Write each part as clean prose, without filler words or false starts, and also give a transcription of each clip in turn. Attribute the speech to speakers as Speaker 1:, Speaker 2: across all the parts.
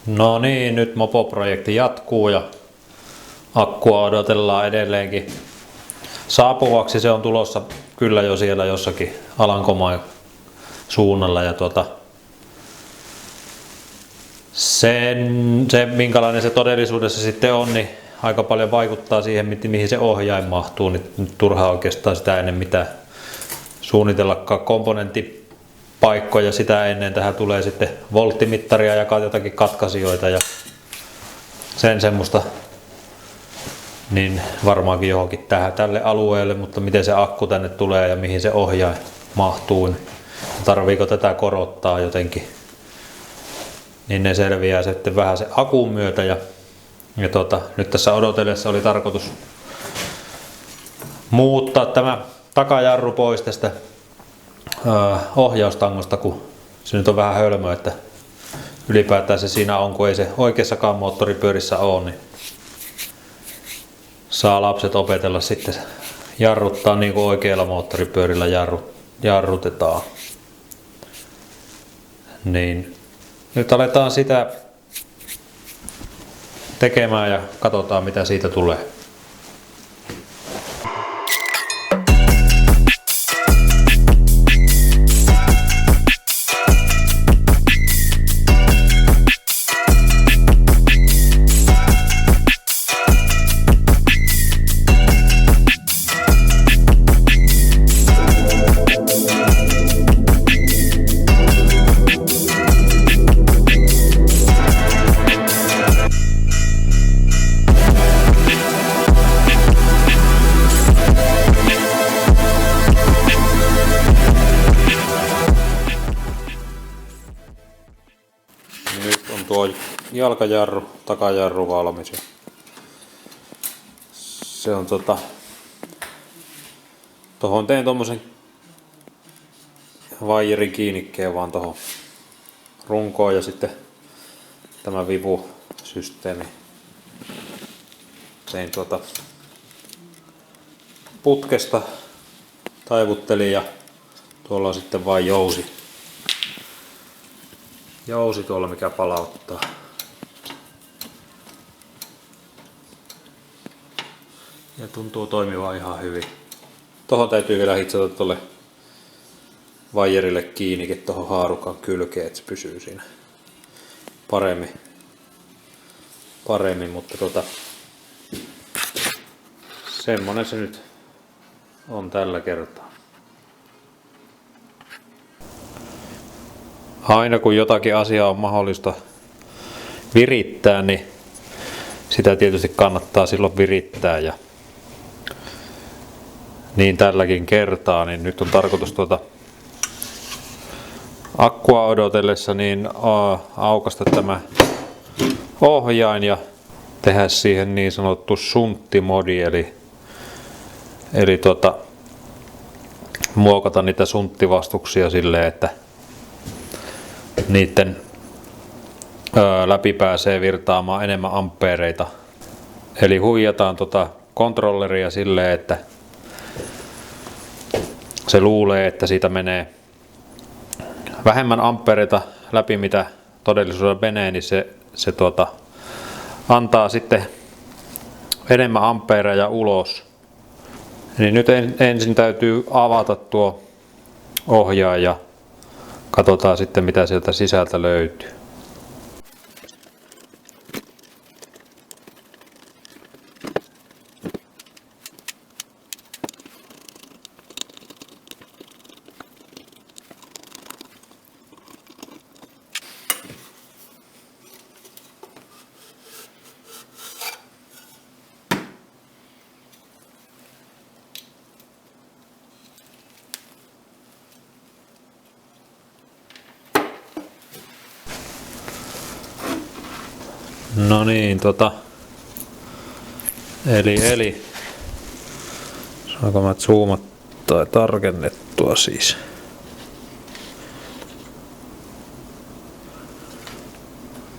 Speaker 1: No niin, nyt mopoprojekti jatkuu ja akkua odotellaan edelleenkin saapuvaksi. Se on tulossa kyllä jo siellä jossakin Alankomaan suunnalla ja se minkälainen se todellisuudessa sitten on, niin aika paljon vaikuttaa siihen, mihin se ohjain mahtuu. Nyt turhaa oikeastaan sitä ennen mitä suunnitellakaan komponenttipaikkoja. Sitä ennen tähän tulee sitten volttimittaria ja jotakin katkaisijoita ja sen semmoista, niin varmaankin johonkin tälle alueelle, mutta miten se akku tänne tulee ja mihin se ohjain mahtuu, niin tarviiko tätä korottaa jotenkin, niin ne selviää sitten vähän se akun myötä. Ja nyt tässä odotellessa oli tarkoitus muuttaa tämä takajarru pois tästä ohjaustangosta, kun se nyt on vähän hölmö, että ylipäätään se siinä on, kun ei se oikeassakaan moottoripyörissä ole, niin saa lapset opetella sitten jarruttaa niin kuin oikeilla moottoripyörillä jarrutetaan. Niin nyt aletaan sitä tekemään ja katsotaan mitä siitä tulee. Tuo jalkajarru, takajarru valmis. Se on tohon tein tommosen vaijerin kiinnikkeen vaan tohon runkoon ja sitten tämä vivusysteemi. Tein putkesta taivuttelin ja tuolla on sitten vain jousi tuolla, mikä palauttaa. Ja tuntuu toimivan ihan hyvin. Tohon täytyy vielä hitsata tuolle vaijerille kiinni tuohon haarukan kylkeen, että se pysyy siinä paremmin, mutta semmonen se nyt on tällä kertaa. Aina kun jotakin asiaa on mahdollista virittää, niin sitä tietysti kannattaa silloin virittää. Ja niin tälläkin kertaa, niin nyt on tarkoitus akkua odotellessa niin aukaista tämä ohjain ja tehdä siihen niin sanottu sunttimodi, eli muokata niitä sunttivastuksia silleen, että niiden läpi pääsee virtaamaan enemmän ampeereita. Eli huijataan kontrolleria silleen, että se luulee, että siitä menee vähemmän ampeereita läpi mitä todellisuudessa menee, niin se antaa sitten enemmän ampeereja ulos. Eli nyt ensin täytyy avata tuo ohjaaja ja katsotaan sitten mitä sieltä sisältä löytyy. No niin, eli saanko mä zoomattua tai tarkennettua siis?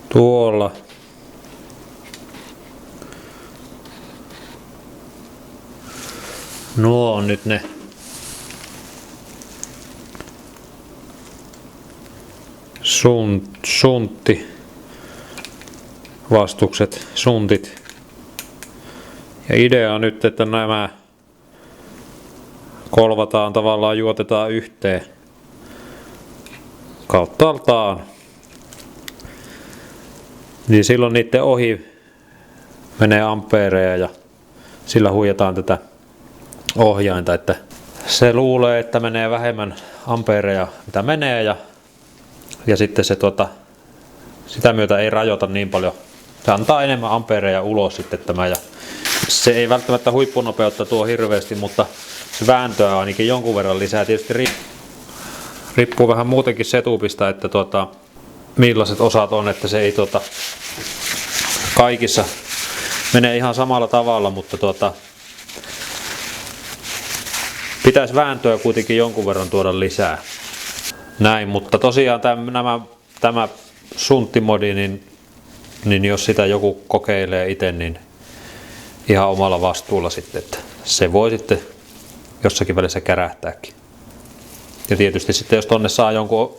Speaker 1: Tuolla nuo on nyt ne suntti vastukset, suntit. Ja idea on nyt, että nämä kolvataan tavallaan, juotetaan yhteen kauttaaltaan. Niin silloin niiden ohi menee ampeereja ja sillä huijataan tätä ohjainta, että se luulee, että menee vähemmän ampeereja mitä menee ja sitten se sitä myötä ei rajoita niin paljon. Se antaa enemmän ampeereja ulos sitten tämä ja se ei välttämättä huippunopeutta tuo hirveästi, mutta se vääntöä ainakin jonkun verran lisää. Tietysti riippuu vähän muutenkin setupista, että millaiset osat on, että se ei kaikissa menee ihan samalla tavalla, mutta pitäisi vääntöä kuitenkin jonkun verran tuoda lisää. Näin, mutta tosiaan tämä sunttimodi, niin jos sitä joku kokeilee itse, niin ihan omalla vastuulla sitten, että se voi sitten jossakin välissä kärähtääkin. Ja tietysti sitten jos tonne saa jonkun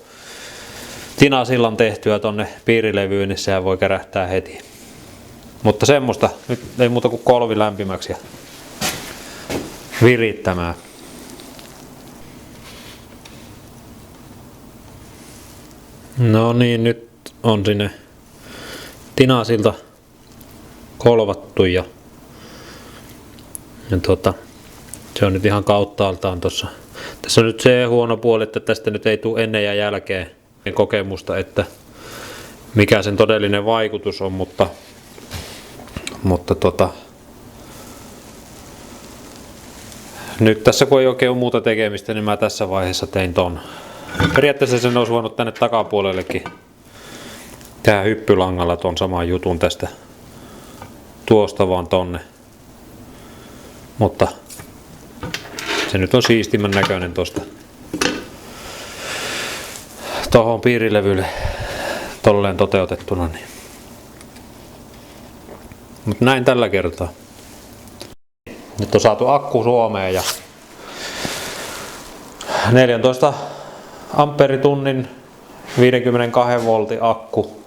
Speaker 1: tinasillan tehtyä tonne piirilevyyn, niin sehän voi kärähtää heti. Mutta semmoista, nyt ei muuta kuin kolvi lämpimäksi ja virittämään. No niin, nyt on sinne tinasilta kolvattu ja se on nyt ihan kauttaaltaan tossa. Tässä on nyt se huono puoli, että tästä nyt ei tule ennen ja jälkeen kokemusta, että mikä sen todellinen vaikutus on, mutta nyt tässä kun ei oikein ole muuta tekemistä, niin mä tässä vaiheessa tein ton. Periaatteessa sen olisi voinut tänne takapuolellekin tehdä hyppylangalla ton saman jutun tästä tuosta vaan tonne. Mutta se nyt on siistimän näköinen tosta tohon piirilevylle tolleen toteutettuna. Niin. Mutta näin tällä kertaa. Nyt on saatu akku Suomeen ja 14 amperitunnin 52 voltin akku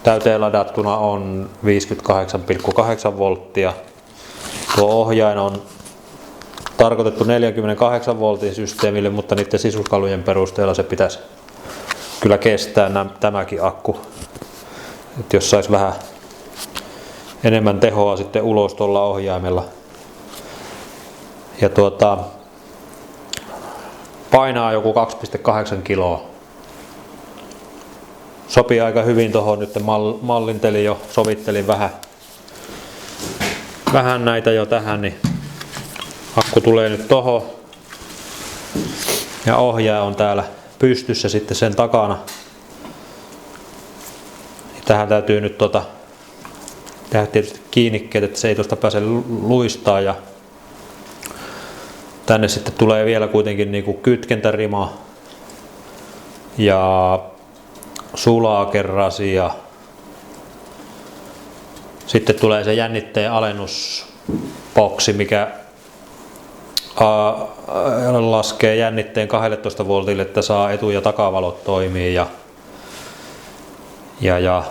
Speaker 1: täyteen ladattuna on 58,8 volttia. Tuo ohjain on tarkoitettu 48 voltin systeemille, mutta niiden sisuskalujen perusteella se pitäisi kyllä kestää tämäkin akku. Et jos saisi vähän enemmän tehoa sitten ulos tuolla ohjaimella. Ja painaa joku 2,8 kiloa. Sopii aika hyvin tuohon, nyt mallintelin jo, sovittelin vähän näitä jo tähän, niin akku tulee nyt tohon. Ja ohjaaja on täällä pystyssä sitten sen takana. Tähän täytyy nyt tehdä tietysti kiinnikkeet, että se ei tuosta pääse luistaa ja tänne sitten tulee vielä kuitenkin niinku kytkentärimaa ja sulakerrasi ja sitten tulee se jännitteen alennusboksi, mikä laskee jännitteen 12 voltille, että saa etu- ja takavalot toimii ja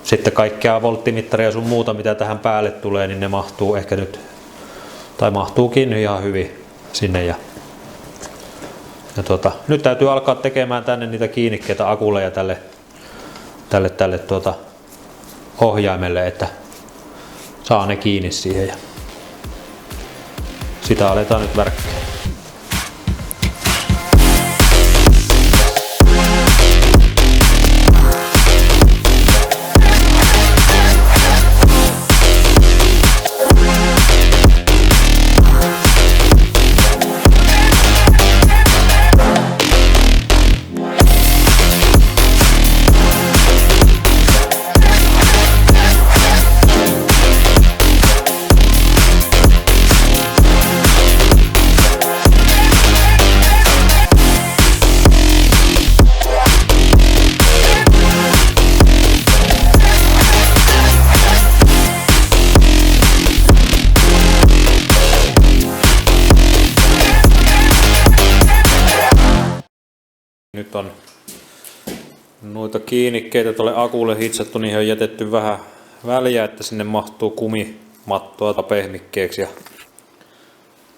Speaker 1: sitten kaikkea volttimittaria sun muuta mitä tähän päälle tulee, niin ne mahtuu ehkä nyt tai mahtuukin ihan hyvin sinne ja nyt täytyy alkaa tekemään tänne niitä kiinnikkeitä akulle ja tälle ohjaimelle, että saa ne kiinni siihen ja sitä aletaan nyt värkkää. Nyt on noita kiinnikkeitä tuolle akulle hitsattu, niihin on jätetty vähän väliä, että sinne mahtuu kumimattoa pehmikkeeksi ja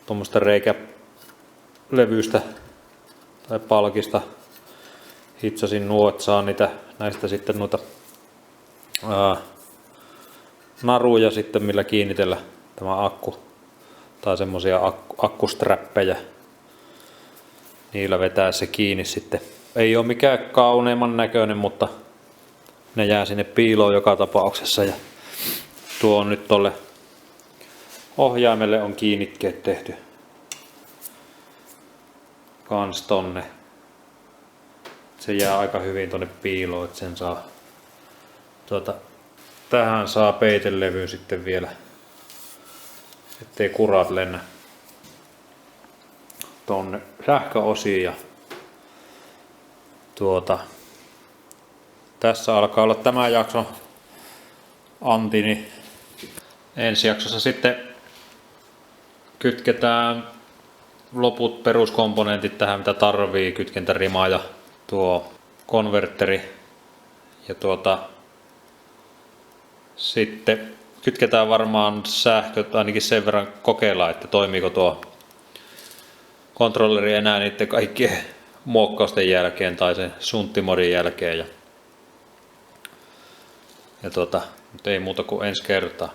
Speaker 1: tuommoista reikälevystä tai palkista hitsasin nuo, että saa näistä sitten noita naruja sitten, millä kiinnitellä tämä akku tai semmosia akkustrappejä. Niillä vetää se kiinni sitten. Ei ole mikään kauneimman näköinen, mutta ne jää sinne piiloon joka tapauksessa. Ja tuo on nyt tolle ohjaimelle on kiinnikkeet tehty kans tonne. Se jää aika hyvin tonne piiloon, että sen saa tähän saa peitelevy sitten vielä, ettei kurat lennä tonne sähköosiin. Ja tässä alkaa olla tämä jakso anti, niin ensi jaksossa sitten kytketään loput peruskomponentit tähän, mitä tarvii, kytkentärima ja tuo konverteri ja sitten kytketään varmaan sähköt, ainakin sen verran kokeillaan, että toimiiko tuo kontrolleri enää niiden kaikkien muokkausten jälkeen tai sen sunttimodin jälkeen. Mutta ei muuta kuin ensi kertaa.